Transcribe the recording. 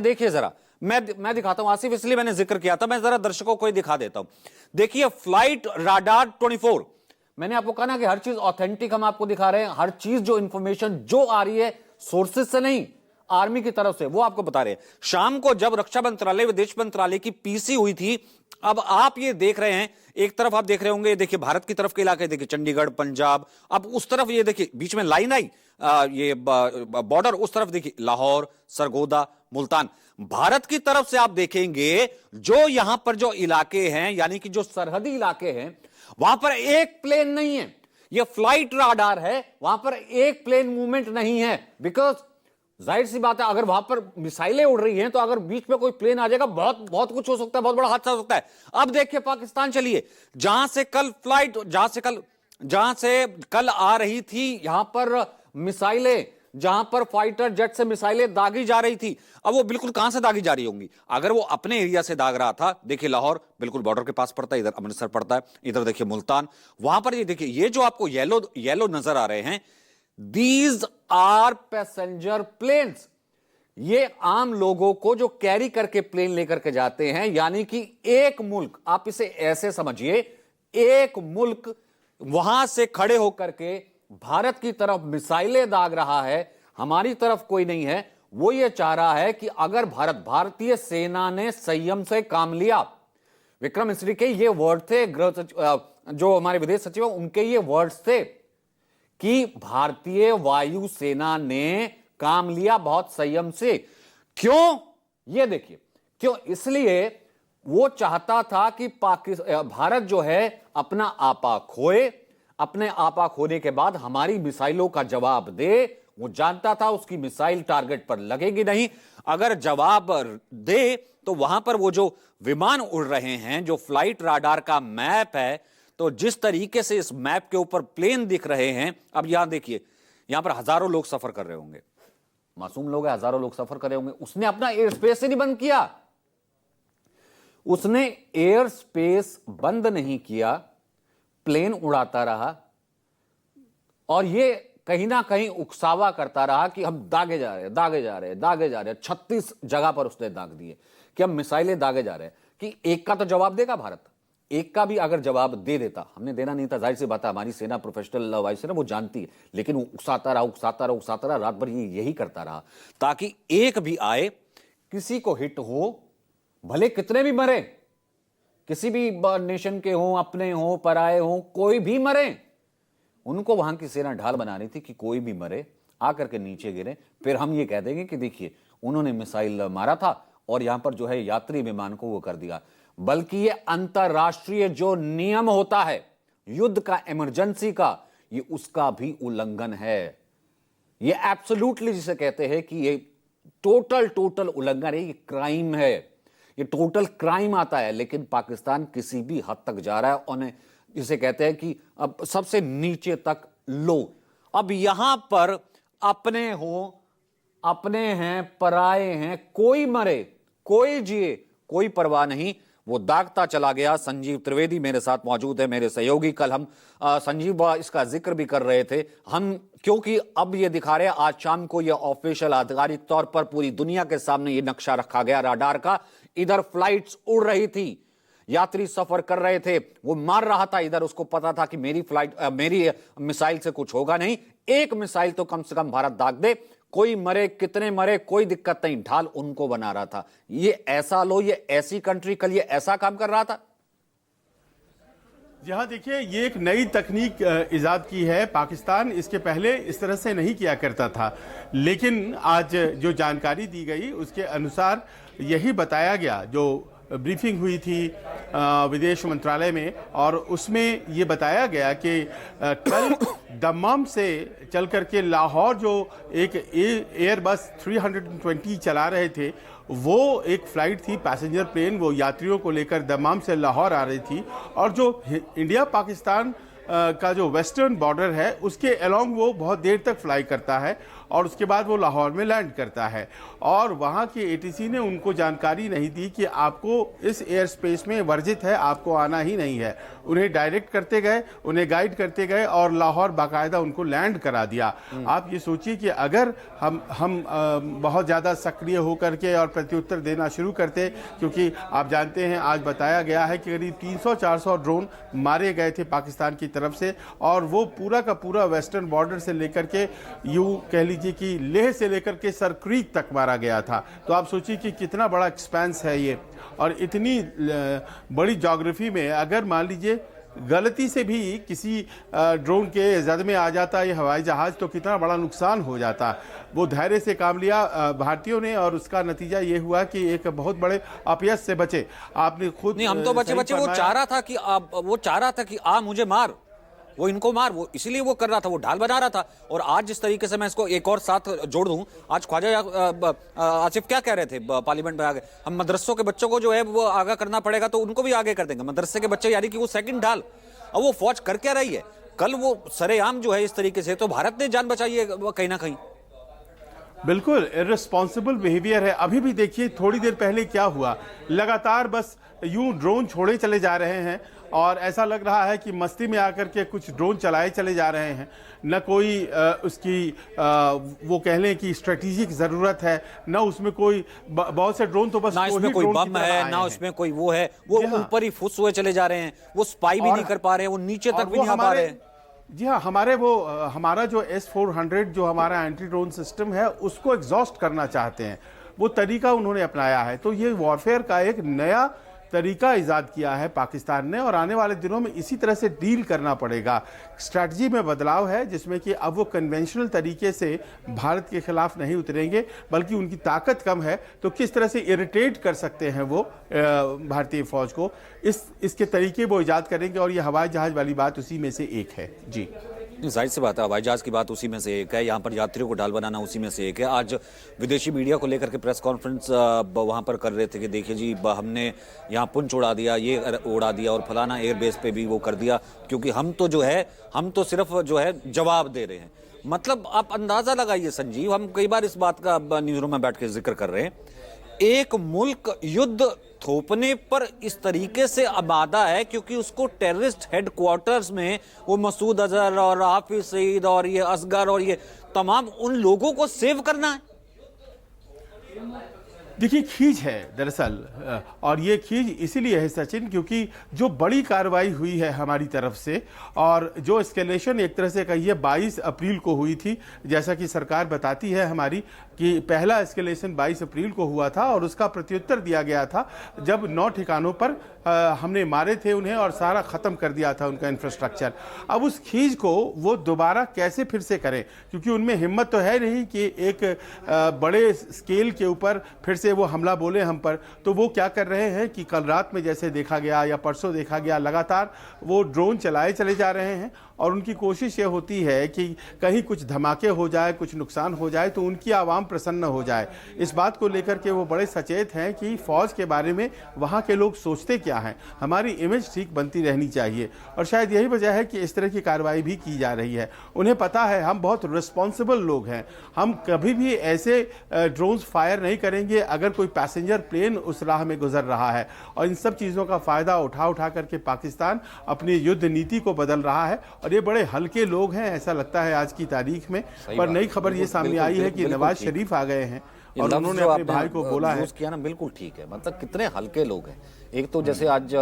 देखिए जरा, मैं दिखाता हूं आसिफ, इसलिए मैंने जिक्र किया था, मैं जरा दर्शकों को ही दिखा देता हूं। देखिए फ्लाइट राडार 24, मैंने आपको कहा ना कि हर चीज ऑथेंटिक हम आपको दिखा रहे हैं, हर चीज जो इंफॉर्मेशन जो आ रही है सोर्सेज से नहीं, आर्मी की तरफ से, वो आपको बता रहे हैं। शाम को जब रक्षा मंत्रालय विदेश मंत्रालय की पीसी हुई थी, अब आप ये देख रहे हैं, एक तरफ आप देख रहे होंगे, देखिए भारत की तरफ के इलाके, देखिए चंडीगढ़, पंजाब, अब उस तरफ ये देखिए बीच में लाइन आई, ये बॉर्डर, उस तरफ देखिए लाहौर, सरगोदा, मुल्तान। भारत की तरफ से आप देखेंगे जो यहां पर जो इलाके हैं, यानी कि जो सरहदी इलाके हैं, वहां पर एक प्लेन नहीं है, ये फ्लाइट राडार है, वहां पर एक प्लेन मूवमेंट नहीं है। बिकॉज जाहिर सी बात है, अगर वहां पर मिसाइलें उड़ रही हैं तो अगर बीच में कोई प्लेन आ जाएगा, बहुत बहुत कुछ हो सकता है, बहुत बड़ा हादसा हो सकता है। अब देखिए पाकिस्तान चलिए, जहां से कल आ रही थी यहां पर मिसाइलें, जहां पर फाइटर जेट से मिसाइलें दागी जा रही थी, अब वो बिल्कुल कहां से दागी जा रही होंगी? अगर वो अपने एरिया से दाग रहा था, देखिए लाहौर बिल्कुल बॉर्डर के पास पड़ता है, इधर अमृतसर पड़ता है, इधर देखिए मुल्तान, वहां पर ये देखिए, ये जो आपको येलो येलो नजर आ रहे हैं, दीज आर पैसेंजर प्लेन्स। ये आम लोगों को जो कैरी करके प्लेन लेकर के जाते हैं, यानी कि एक मुल्क, आप इसे ऐसे समझिए, एक मुल्क वहां से खड़े होकर के भारत की तरफ मिसाइलें दाग रहा है, हमारी तरफ कोई नहीं है। वो ये चाह रहा है कि अगर भारतीय सेना ने संयम से काम लिया, विक्रम मिस्री के ये वर्ड थे, जो हमारे विदेश सचिव उनके ये वर्ड्स थे कि भारतीय वायु सेना ने काम लिया बहुत संयम से। क्यों? ये देखिए क्यों, इसलिए वो चाहता था कि भारत जो है अपना आपा खोए, अपने आपा खोने के बाद हमारी मिसाइलों का जवाब दे। वो जानता था उसकी मिसाइल टारगेट पर लगेगी नहीं, अगर जवाब दे तो वहां पर वो जो विमान उड़ रहे हैं, जो फ्लाइट राडार का मैप है, तो जिस तरीके से इस मैप के ऊपर प्लेन दिख रहे हैं, अब यहां देखिए, यहां पर हजारों लोग सफर कर रहे होंगे, मासूम लोग हैं, हजारों लोग सफर कर रहे होंगे। उसने अपना एयर स्पेस ही नहीं बंद किया, उसने एयर स्पेस बंद नहीं किया, प्लेन उड़ाता रहा और ये कहीं ना कहीं उकसावा करता रहा कि हम दागे जा रहे हैं, दागे जा रहे हैं, दागे जा रहे हैं। 36 जगह पर उसने दाग दिए कि हम मिसाइलें दागे जा रहे हैं, कि एक का तो जवाब देगा भारत, एक का भी अगर जवाब दे देता, हमने देना नहीं था, जाहिर सी बात है, हमारी सेना प्रोफेशनल वायुसेना वो जानती है, लेकिन वो उकसाता रहा, उकसाता रहा, उकसाता रहा, रात भर ये यही करता रहा, ताकि एक भी आए, किसी को हिट हो, भले कितने भी मरे, किसी भी नेशन के हों, अपने हों, पराए हों, कोई भी मरे, उनको वहां की सेना ढाल बना रही थी कि कोई भी मरे, आकर के नीचे गिरे, फिर हम ये कह देंगे कि देखिए उन्होंने मिसाइल मारा था और यहां पर जो है यात्री विमान को वो कर दिया। बल्कि ये अंतरराष्ट्रीय जो नियम होता है युद्ध का, इमरजेंसी का, ये उसका भी उल्लंघन है। ये एब्सोल्युटली जिसे कहते हैं कि ये टोटल उल्लंघन है, ये क्राइम है, ये टोटल क्राइम आता है। लेकिन पाकिस्तान किसी भी हद तक जा रहा है, और जिसे कहते हैं कि अब सबसे नीचे तक लो। अब यहां पर अपने हो, अपने हैं, पराए हैं, कोई मरे, कोई जिए, कोई परवाह नहीं, वो दागता चला गया। संजीव त्रिवेदी मेरे साथ मौजूद है, मेरे सहयोगी। कल हम संजीव इसका जिक्र भी कर रहे थे हम, क्योंकि अब ये दिखा रहे हैं, आज शाम को ये ऑफिशियल आधिकारिक तौर पर पूरी दुनिया के सामने ये नक्शा रखा गया राडार का। इधर फ्लाइट्स उड़ रही थी, यात्री सफर कर रहे थे, वो मार रहा था, इधर उसको पता था कि मेरी मिसाइल से कुछ होगा नहीं, एक मिसाइल तो कम से कम भारत दाग दे, कोई मरे, कितने मरे, कोई दिक्कत नहीं, ढाल उनको बना रहा था। ये ऐसा लो, ये ऐसी कंट्री कल ये ऐसा काम कर रहा था। जहां देखिए, ये एक नई तकनीक इजाद की है पाकिस्तान, इसके पहले इस तरह से नहीं किया करता था। लेकिन आज जो जानकारी दी गई उसके अनुसार यही बताया गया, जो ब्रीफिंग हुई थी विदेश मंत्रालय में, और उसमें ये बताया गया कि कल दम्माम से चल करके लाहौर जो एक एयरबस 320 चला रहे थे, वो एक फ्लाइट थी, पैसेंजर प्लेन, वो यात्रियों को लेकर दम्माम से लाहौर आ रही थी, और जो इंडिया पाकिस्तान का जो वेस्टर्न बॉर्डर है उसके अलोंग वो बहुत देर तक फ्लाई करता है, और उसके बाद वो लाहौर में लैंड करता है। और वहाँ के एटीसी ने उनको जानकारी नहीं दी कि आपको इस एयर स्पेस में वर्जित है, आपको आना ही नहीं है। उन्हें डायरेक्ट करते गए, उन्हें गाइड करते गए और लाहौर बाकायदा उनको लैंड करा दिया। आप ये सोचिए कि अगर हम बहुत ज़्यादा सक्रिय होकर के और प्रत्युत्तर देना शुरू करते, क्योंकि आप जानते हैं आज बताया गया है कि करीब 300-400 ड्रोन मारे गए थे पाकिस्तान की तरफ से, और वो पूरा का पूरा वेस्टर्न बॉर्डर से लेकर के यूं कह लीजिए कि लेह से लेकर के सर क्रीक तक मारा गया था। तो आप सोचिए कि कितना बड़ा एक्सपेंस है ये, और इतनी बड़ी ज्योग्राफी में अगर मान लीजिए गलती से भी किसी ड्रोन के जद में आ जाता ये हवाई जहाज, तो कितना बड़ा नुकसान हो जाता। वो धैर्य से काम लिया भारतीयों ने, और उसका नतीजा ये हुआ कि एक बहुत बड़े अपयश से बचे। आपने खुद नहीं, हम तो बचे वो चाह रहा था कि आ मुझे मार, वो इनको मार, वो इसीलिए वो कर रहा था, वो ढाल बना रहा था। और आज जिस तरीके से मैं इसको एक और साथ जोड़ दूं, आज ख्वाजा आसिफ क्या कह रहे थे पार्लियामेंट में आगे, हम मदरसों के बच्चों को जो है वो आगाह करना पड़ेगा, तो उनको भी आगे कर देंगे मदरसे के बच्चे, यानी कि वो सेकंड ढाल। अब वो फौज कर क्या रही है, कल वो सरेआम जो है इस तरीके से, तो भारत ने जान बचाई है कहीं ना कहीं। बिल्कुल इर्रेस्पॉन्सिबल बिहेवियर है। अभी भी देखिए थोड़ी देर पहले क्या हुआ, लगातार बस यूं ड्रोन छोड़े चले जा रहे हैं, और ऐसा लग रहा है कि मस्ती में आकर के कुछ ड्रोन चलाए चले जा रहे हैं। न कोई उसकी वो कह लें कि स्ट्रेटेजिक ज़रूरत है, न उसमें कोई बहुत से ड्रोन तो बस ना इसमें कोई बम है, ना उसमें कोई वो है, वो ऊपर ही फुस हुए चले जा रहे हैं, वो स्पाई भी नहीं कर पा रहे हैं, वो नीचे तक भी नहीं आ पा रहे हैं। जी हाँ, हमारा जो S-400 जो हमारा एंटी ड्रोन सिस्टम है उसको एग्जॉस्ट करना चाहते हैं, वो तरीका उन्होंने अपनाया है। तो ये वॉरफेयर का एक नया तरीका इजाद किया है पाकिस्तान ने, और आने वाले दिनों में इसी तरह से डील करना पड़ेगा। स्ट्रैटेजी में बदलाव है, जिसमें कि अब वो कन्वेंशनल तरीके से भारत के खिलाफ नहीं उतरेंगे, बल्कि उनकी ताकत कम है तो किस तरह से इरिटेट कर सकते हैं वो भारतीय फौज को, इसके तरीके वो इजाद करेंगे। और ये हवाई जहाज वाली बात उसी में से एक है। जी जाहिर सी बात है, हवाई जहाज की बात उसी में से एक है, यहाँ पर यात्रियों को ढाल बनाना उसी में से एक है। आज विदेशी मीडिया को लेकर के प्रेस कॉन्फ्रेंस वहाँ पर कर रहे थे कि देखिए जी हमने यहाँ पुंछ उड़ा दिया, ये उड़ा दिया, और फलाना एयरबेस पे भी वो कर दिया, क्योंकि हम तो सिर्फ जो है जवाब दे रहे हैं। मतलब आप अंदाजा लगाइए संजीव, हम कई बार इस बात का न्यूज़ रूम में बैठ के जिक्र कर रहे हैं, एक मुल्क युद्ध थोपने पर इस तरीके से आबादा है क्योंकि उसको टेररिस्ट हेडक्वार्टर्स में वो मसूद अजहर और हाफिज सईद और ये असगर और ये तमाम उन लोगों को सेव करना है। देखिए खींच है दरअसल, और ये खींच इसीलिए है सचिन, क्योंकि जो बड़ी कार्रवाई हुई है हमारी तरफ से, और जो एस्केलेशन एक तरह से कहिए 22 अप्रैल को हुई थी, जैसा कि सरकार बताती है हमारी कि पहला एस्केलेशन 22 अप्रैल को हुआ था, और उसका प्रत्युत्तर दिया गया था जब 9 ठिकानों पर हमने मारे थे उन्हें और सारा ख़त्म कर दिया था उनका इंफ्रास्ट्रक्चर। अब उस खींच को वो दोबारा कैसे फिर से करें, क्योंकि उनमें हिम्मत तो है नहीं कि एक बड़े स्केल के ऊपर फिर से वो हमला बोले हम पर। तो वो क्या कर रहे हैं कि कल रात में जैसे देखा गया या परसों देखा गया, लगातार वो ड्रोन चलाए चले जा रहे हैं, और उनकी कोशिश ये होती है कि कहीं कुछ धमाके हो जाए, कुछ नुकसान हो जाए तो उनकी आवाम प्रसन्न हो जाए। इस बात को लेकर के वो बड़े सचेत हैं कि फ़ौज के बारे में वहाँ के लोग सोचते क्या हैं, हमारी इमेज ठीक बनती रहनी चाहिए, और शायद यही वजह है कि इस तरह की कार्रवाई भी की जा रही है। उन्हें पता है हम बहुत रिस्पॉन्सिबल लोग हैं, हम कभी भी ऐसे ड्रोन्स फायर नहीं करेंगे अगर कोई पैसेंजर प्लेन उस राह में गुजर रहा है। और इन सब चीज़ों का फ़ायदा उठा करके पाकिस्तान अपनी युद्ध नीति को बदल रहा है, और ये बड़े हल्के लोग हैं ऐसा लगता है आज की तारीख में। पर नई खबर ये सामने आई है कि नवाज शरीफ आ गए हैं और उन्होंने अपने भाई को बोला है किया ना, बिल्कुल ठीक है। मतलब कितने हल्के लोग हैं। एक तो जैसे आज